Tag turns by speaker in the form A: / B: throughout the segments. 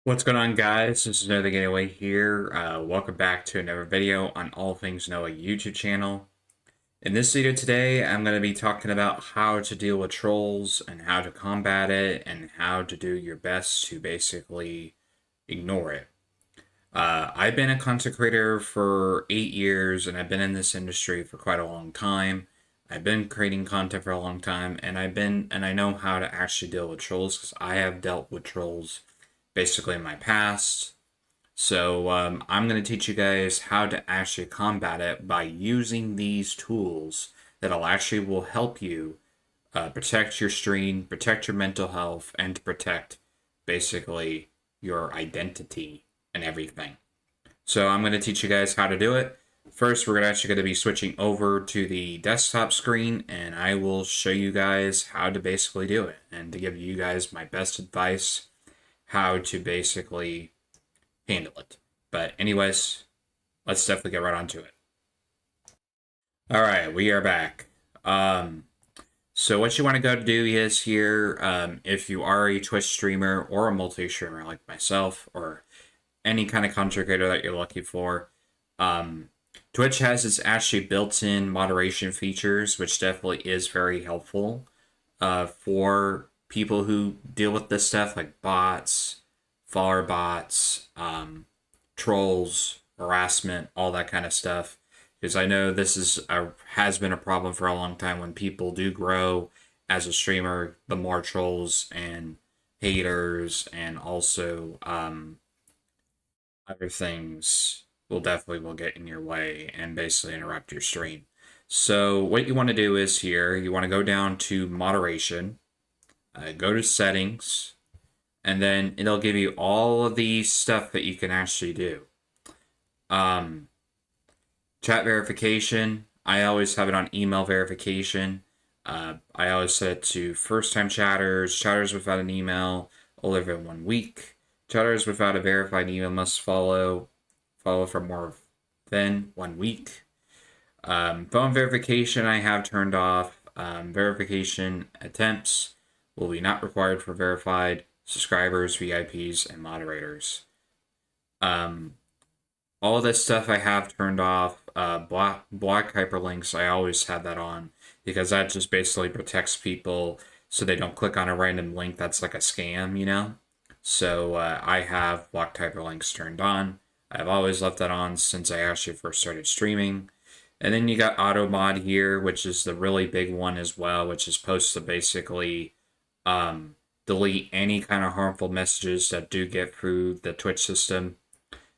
A: What's going on, guys? This is Another Getaway here. Welcome back to another video on All Things Noah YouTube channel. In this video today, I'm going to be talking about how to deal with trolls and how to combat it and how to do your best to basically ignore it. I've been a content creator for 8 years and I've been in this industry for quite a long time. I've been creating content for a long time and I know how to actually deal with trolls because I have dealt with trolls basically in my past. So I'm going to teach you guys how to actually combat it by using these tools that'll actually will help you protect your stream, protect your mental health, and to protect basically your identity and everything. So I'm going to teach you guys how to do it. First, we're actually going to be switching over to the desktop screen, and I will show you guys how to basically do it and to give you guys my best advice how to basically handle it. But anyways, let's definitely get right onto it. All right, we are back. So what you want to go to do is here, if you are a Twitch streamer or a multi-streamer like myself, or any kind of content creator that you're looking for, Twitch has its actually built-in moderation features, which definitely is very helpful for people who deal with this stuff, like bots, follower bots, trolls, harassment, all that kind of stuff. Because I know this has been a problem for a long time. When people do grow as a streamer, the more trolls and haters and also other things will get in your way and basically interrupt your stream. So what you want to do is here, you want to go down to moderation, go to settings, and then it'll give you all of the stuff that you can actually do. Chat verification, I always have it on email verification. I always set it to first-time chatters, chatters without an email, only every 1 week. Chatters without a verified email must follow for more than 1 week. Phone verification I have turned off. Verification attempts will be not required for verified subscribers, VIPs, and moderators. All this stuff I have turned off. Block hyperlinks, I always have that on because that just basically protects people so they don't click on a random link that's like a scam, you know? So I have blocked hyperlinks turned on. I've always left that on since I actually first started streaming. And then you got auto mod here, which is the really big one as well, which is supposed to basically delete any kind of harmful messages that do get through the Twitch system.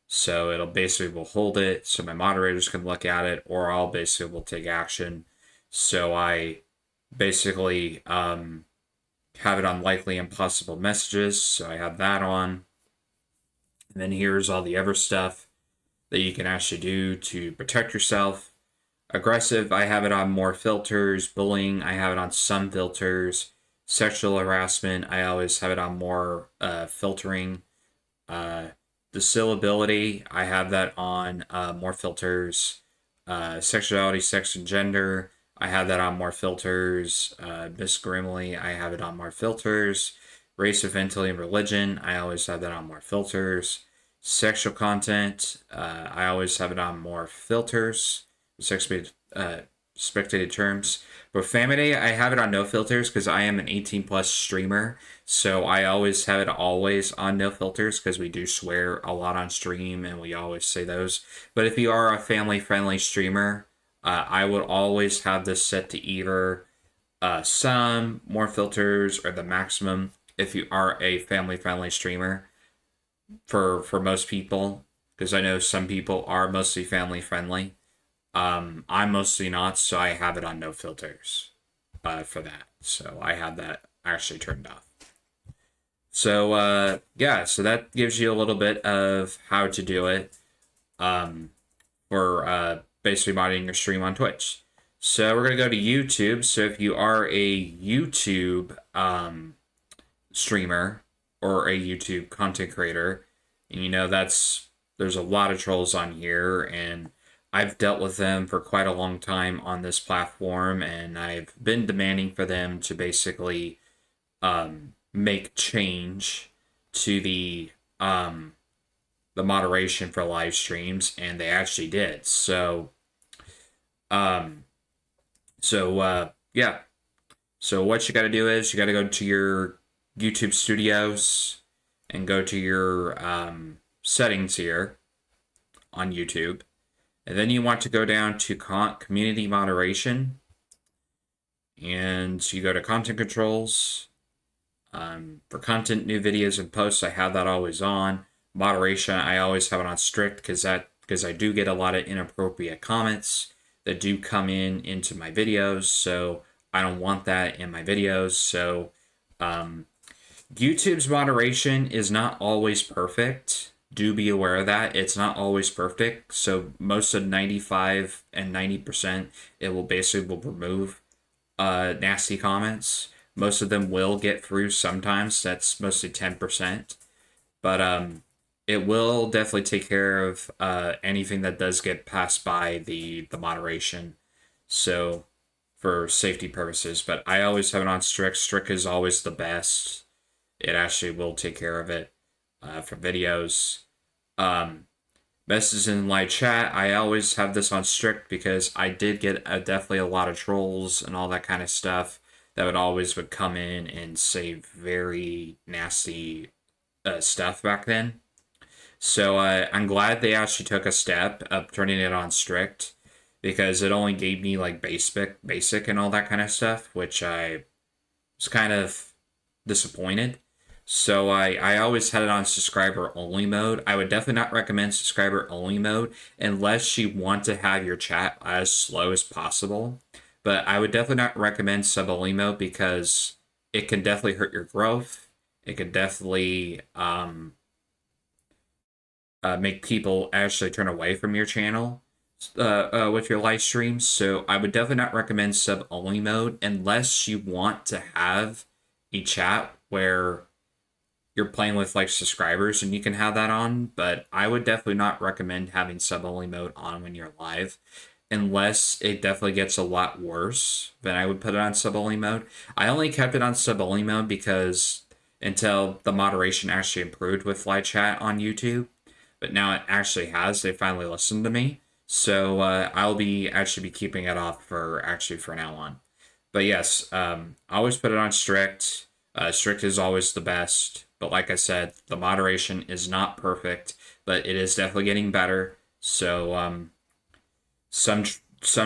A: So it'll basically will hold it so my moderators can look at it, or I'll basically will take action. So I basically have it on likely impossible messages. So I have that on. And then here's all the other stuff that you can actually do to protect yourself. Aggressive, I have it on more filters. Bullying, I have it on some filters. Sexual harassment, I always have it on more filtering. Disability, I have that on more filters. Sexuality, sex, and gender, I have that on more filters. Disagreeably, I have it on more filters. Race, identity, and religion, I always have that on more filters. Sexual content, I always have it on more filters. Spectated terms. Profanity, I have it on no filters because I am an 18 plus streamer. So I always have it always on no filters because we do swear a lot on stream and we always say those. But if you are a family friendly streamer, I would always have this set to either some, more filters, or the maximum if you are a family friendly streamer for most people. Because I know some people are mostly family friendly. I'm mostly not, so I have it on no filters for that. So I have that actually turned off. So yeah, so that gives you a little bit of how to do it for basically modding your stream on Twitch. So we're gonna go to YouTube. So if you are a YouTube streamer or a YouTube content creator, and you know there's a lot of trolls on here, and I've dealt with them for quite a long time on this platform, and I've been demanding for them to basically make change to the the moderation for live streams, and they actually did. Um, yeah. So what you got to do is you got to go to your YouTube Studios and go to your settings here on YouTube, and then you want to go down to community moderation, and you go to content controls. For content, new videos, and posts, I have that always on. Moderation, I always have it on strict because I do get a lot of inappropriate comments that do come into my videos, so I don't want that in my videos. So YouTube's moderation is not always perfect. Do be aware of that. It's not always perfect. So most of 95 and 90%, it will basically remove nasty comments. Most of them will get through sometimes. That's mostly 10%. But it will definitely take care of anything that does get passed by the moderation. So for safety purposes. But I always have it on strict. Strict is always the best. It actually will take care of it for videos. Messages in live chat, I always have this on strict because I did get definitely a lot of trolls and all that kind of stuff that would come in and say very nasty stuff back then. So I'm glad they actually took a step of turning it on strict because it only gave me like basic and all that kind of stuff, which I was kind of disappointed. So I always had it on subscriber only mode. I would definitely not recommend subscriber only mode unless you want to have your chat as slow as possible. But I would definitely not recommend sub only mode because it can definitely hurt your growth. It could definitely make people actually turn away from your channel with your live streams. So I would definitely not recommend sub only mode unless you want to have a chat where you're playing with like subscribers and you can have that on, but I would definitely not recommend having sub only mode on when you're live unless it definitely gets a lot worse. Then I would put it on sub only mode. I only kept it on sub only mode because until the moderation actually improved with live chat on YouTube, but now it actually has. They finally listened to me, so I'll be actually be keeping it off for now on. But yes, I always put it on strict. Strict is always the best. But like I said, the moderation is not perfect, but it is definitely getting better. So some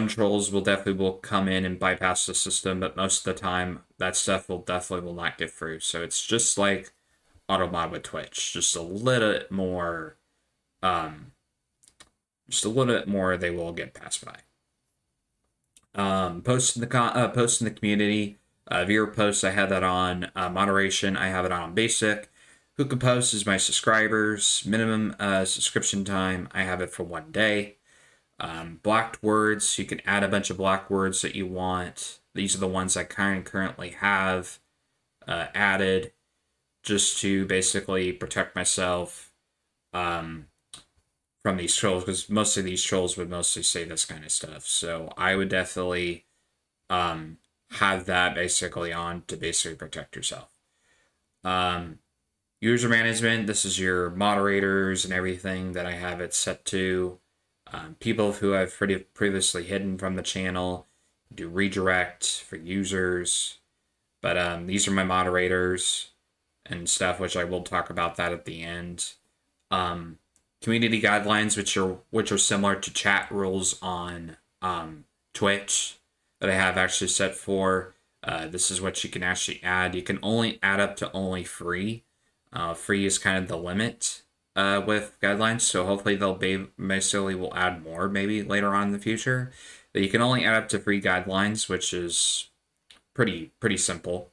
A: trolls will come in and bypass the system, but most of the time that stuff will not get through. So it's just like AutoMod with Twitch, just a little bit more, they will get passed by. Post in the community. Viewer posts, I have that on moderation. I have it on basic. Who can post is my subscribers. Minimum subscription time, I have it for 1 day. Blocked words, you can add a bunch of blocked words that you want. These are the ones I currently have added just to basically protect myself from these trolls, because most of these trolls would mostly say this kind of stuff. So I would definitely have that basically on to basically protect yourself. User management, this is your moderators and everything that I have it set to. People who I've previously hidden from the channel, do redirect for users. But these are my moderators and stuff, which I will talk about that at the end. Community guidelines, which are similar to chat rules on Twitch that I have actually set for. This is what you can actually add. You can only add up to only 3. 3 is kind of the limit with guidelines, so hopefully will add more maybe later on in the future. But you can only add up to 3 guidelines, which is pretty simple.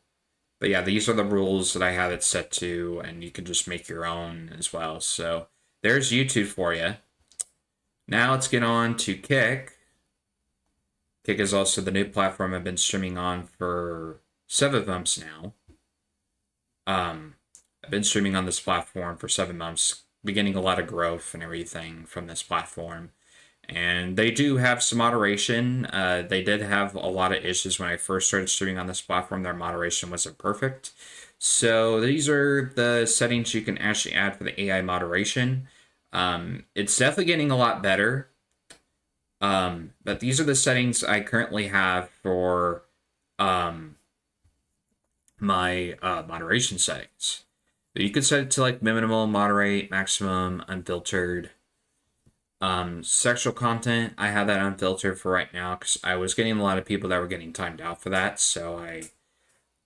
A: But yeah, these are the rules that I have it set to, and you can just make your own as well. So there's YouTube for you. Now let's get on to Kick. Kick is also the new platform I've been streaming on for 7 months now. I've been streaming on this platform for 7 months, beginning a lot of growth and everything from this platform. And they do have some moderation. They did have a lot of issues when I first started streaming on this platform. Their moderation wasn't perfect. So these are the settings you can actually add for the AI moderation. It's definitely getting a lot better. But these are the settings I currently have for um, my moderation settings. You can set it to like minimal, moderate, maximum, unfiltered. Sexual content, I have that unfiltered for right now because I was getting a lot of people that were getting timed out for that. So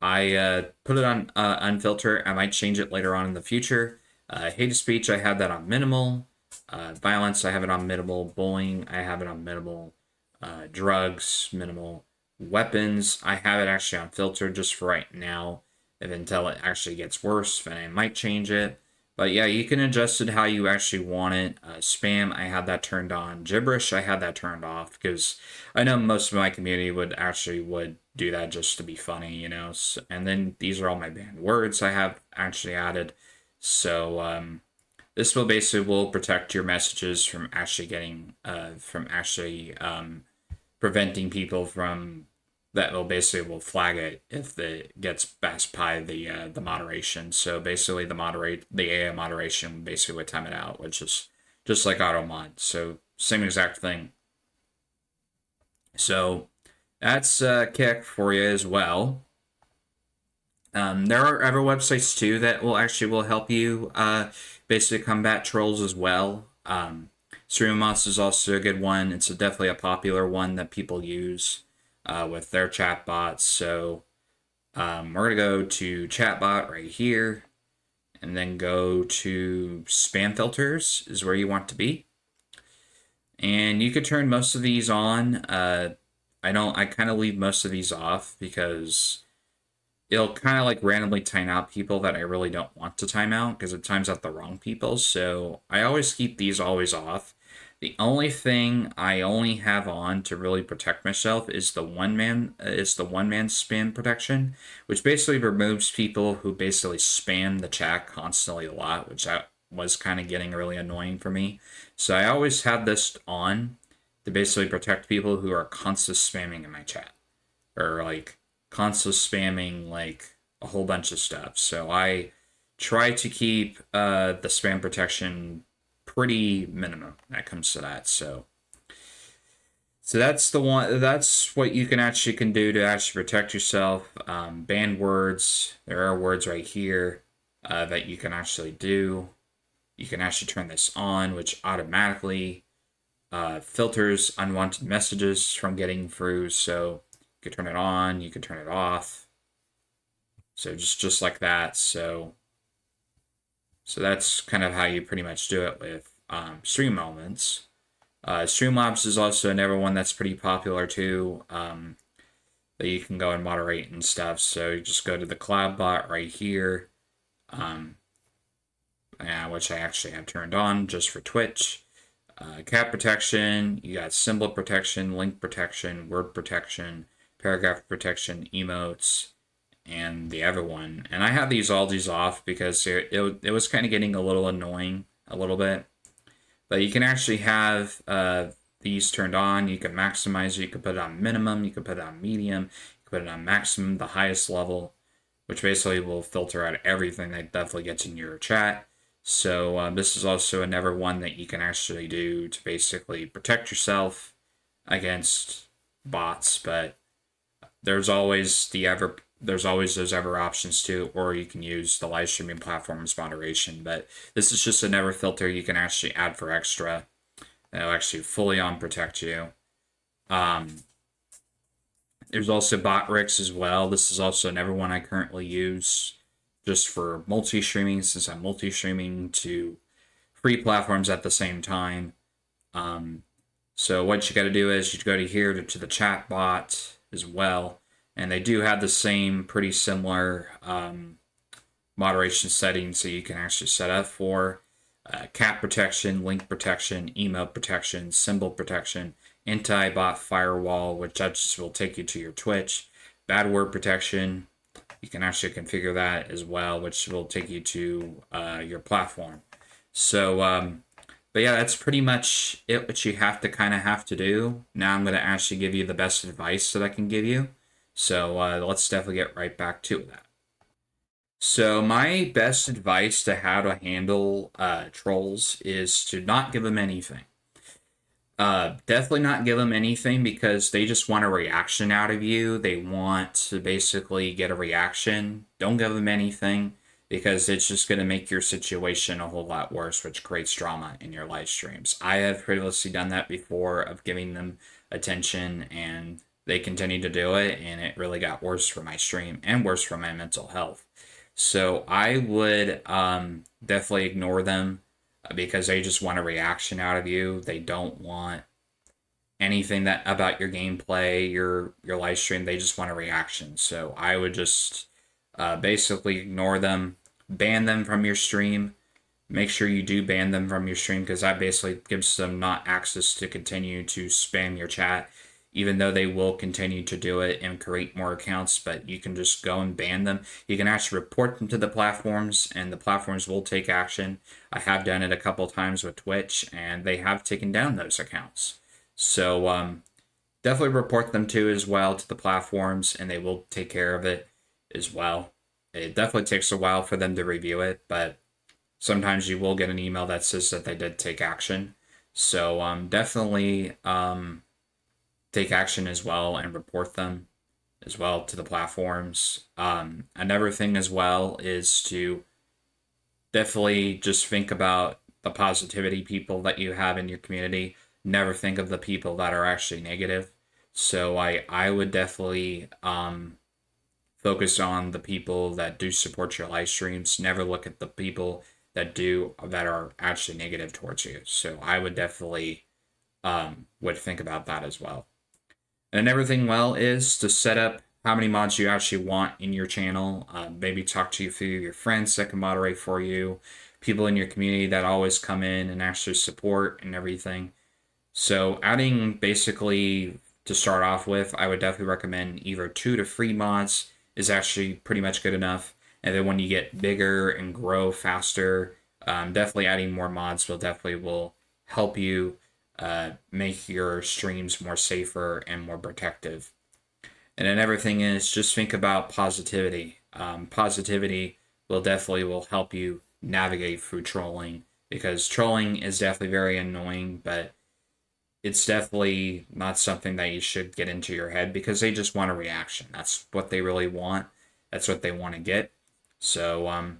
A: I put it on unfiltered. I might change it later on in the future. Hate speech, I have that on minimal. Violence, I have it on minimal. Bullying, I have it on minimal. Drugs, minimal. Weapons, I have it actually on filter just for right now. And until it actually gets worse, then I might change it. But yeah, you can adjust it how you actually want it. Spam, I had that turned on. Gibberish, I had that turned off because I know most of my community would do that just to be funny, you know. So, and then these are all my banned words I have actually added. So this will protect your messages from actually preventing people from that will flag it if it gets passed by the moderation. So basically the AI moderation basically would time it out, which is just like auto mod. So same exact thing. So that's Kick for you as well. There are other websites too that will help you basically combat trolls as well. Stream is also a good one. It's definitely a popular one that people use with their chatbots. So we're gonna go to chatbot right here, and then go to spam filters is where you want to be, and you could turn most of these on. I don't. I kind of leave most of these off because it'll kind of like randomly time out people that I really don't want to time out because it times out the wrong people. So I always keep these always off. The only thing I only have on to really protect myself is the one man spam protection, which basically removes people who basically spam the chat constantly a lot, which I was kind of getting really annoying for me. So I always have this on to basically protect people who are constant spamming in my chat or like console spamming like a whole bunch of stuff. So I try to keep the spam protection pretty minimum when it comes to that. So that's the one. That's what you can do to actually protect yourself. Banned words. There are words right here that you can actually do. You can actually turn this on, which automatically filters unwanted messages from getting through. So you can turn it on, you can turn it off. So just like that. So that's kind of how you pretty much do it with stream elements. Streamlabs is also another one that's pretty popular too. That you can go and moderate and stuff. So you just go to the cloud bot right here, which I actually have turned on just for Twitch. Cat protection, you got symbol protection, link protection, word protection, paragraph protection, emotes, and the other one. And I have these off because it was kind of getting a little annoying a little bit. But you can actually have these turned on. You can maximize it. You can put it on minimum. You can put it on medium. You can put it on maximum, the highest level, which basically will filter out everything that definitely gets in your chat. So this is also another one that you can actually do to basically protect yourself against bots. But there's always those other options too, or you can use the live streaming platform's moderation. But this is just another filter you can actually add for extra. That'll actually fully on protect you. There's also Botrix as well. This is also another one I currently use just for multi-streaming, since I'm multi-streaming to free platforms at the same time. So what you got to do is you go to here to the chat bot as well, and they do have the same pretty similar moderation settings that you can actually set up for cat protection, link protection, emote protection, symbol protection, anti-bot firewall, which just will take you to your Twitch, bad word protection. You can actually configure that as well, which will take you to your platform. So, but yeah, that's pretty much it. What you have to do. Now I'm going to actually give you the best advice that I can give you. So let's definitely get right back to that. So my best advice to how to handle trolls is to not give them anything. Definitely not give them anything because they just want a reaction out of you. They want to basically get a reaction. Don't give them anything because it's just going to make your situation a whole lot worse, which creates drama in your live streams. I have previously done that before of giving them attention and they continued to do it, and it really got worse for my stream and worse for my mental health. So I would definitely ignore them because they just want a reaction out of you. They don't want anything that about your gameplay, your live stream. They just want a reaction. So I would just basically ignore them, ban them from your stream. Make sure you do ban them from your stream because that basically gives them not access to continue to spam your chat, even though they will continue to do it and create more accounts. But you can just go and ban them. You can actually report them to the platforms, and the platforms will take action. I have done it a couple times with Twitch, and they have taken down those accounts. So definitely report them to as well to the platforms, and they will take care of it as well. It definitely takes a while for them to review it, but sometimes you will get an email that says that they did take action. So definitely take action as well and report them as well to the platforms. Another thing as well is to definitely just think about the positivity people that you have in your community. Never think of the people that are actually negative. So I would definitely focus on the people that do support your live streams. Never look at the people that are actually negative towards you. So I would definitely would think about that as well. And everything well is to set up how many mods you actually want in your channel. Maybe talk to a few of your friends that can moderate for you, people in your community that always come in and actually support and everything. So adding basically to start off with, I would definitely recommend either 2 to 3 mods is actually pretty much good enough. And then when you get bigger and grow faster, definitely adding more mods will help you make your streams more safer and more protective. And then everything is just think about positivity. Positivity will help you navigate through trolling because trolling is definitely very annoying, but it's definitely not something that you should get into your head because they just want a reaction. That's what they really want. That's what they want to get. So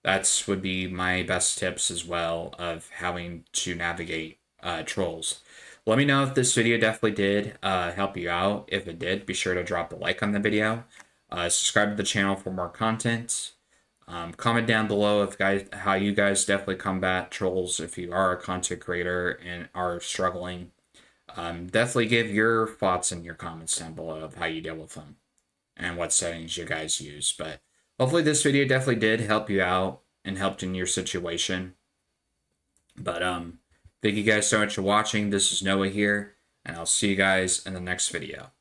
A: that's would be my best tips as well of having to navigate trolls. Let me know if this video definitely did help you out. If it did, be sure to drop a like on the video. Subscribe to the channel for more content. Comment down below if how you guys definitely combat trolls if you are a content creator and are struggling. Definitely give your thoughts in your comments down below of how you deal with them and what settings you guys use. But hopefully this video definitely did help you out and helped in your situation. But thank you guys so much for watching. This is Noah here, and I'll see you guys in the next video.